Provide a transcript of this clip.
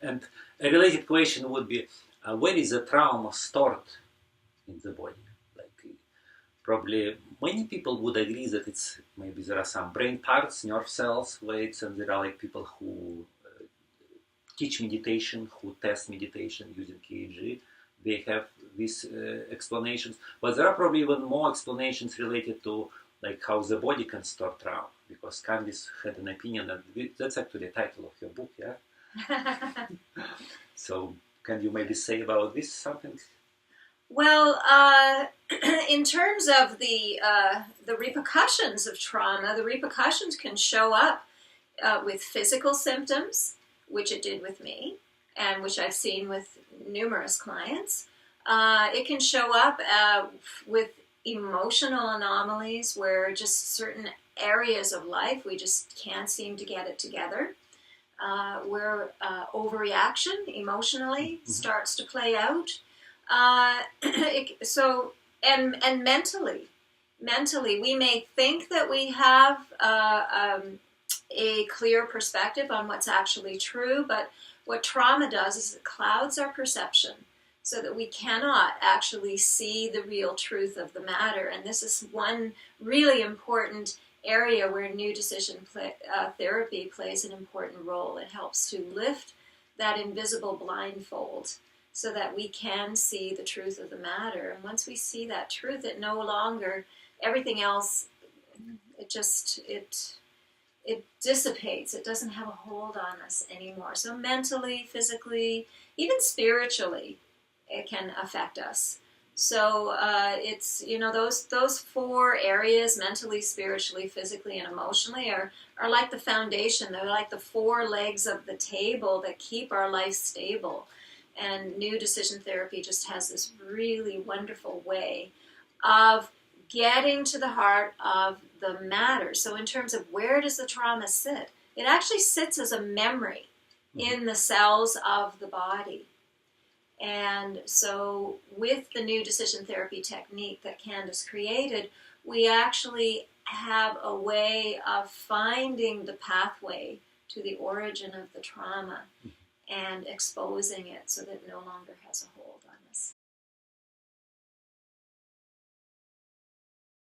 And a related question would be, where is the trauma stored in the body? Like, probably many people would agree that it's maybe there are some brain parts, nerve cells, weights, and there are like people who teach meditation, who test meditation using KEG. They have these explanations, but there are probably even more explanations related to like how the body can store trauma. Because Kandis had an opinion, and that's actually the title of your book, yeah. So, can you maybe say about this something? Well, in terms of the repercussions of trauma, the repercussions can show up with physical symptoms, which it did with me, and which I've seen with numerous clients. It can show up with emotional anomalies where just certain areas of life we just can't seem to get it together. Where overreaction emotionally starts to play out. And mentally, we may think that we have a clear perspective on what's actually true, but what trauma does is it clouds our perception so that we cannot actually see the real truth of the matter. And this is one really important area where new decision therapy plays an important role. It helps to lift that invisible blindfold so that we can see the truth of the matter. And once we see that truth, it no longer, everything else, it dissipates. It doesn't have a hold on us anymore. So mentally, physically, even spiritually, it can affect us. So it's, those four areas, mentally, spiritually, physically, and emotionally, are like the foundation. They're like the four legs of the table that keep our life stable. And new decision therapy just has this really wonderful way of getting to the heart of the matter. So in terms of where does the trauma sit, it actually sits as a memory in the cells of the body. And so with the new decision therapy technique that Kandis created, we actually have a way of finding the pathway to the origin of the trauma and exposing it so that it no longer has a hold.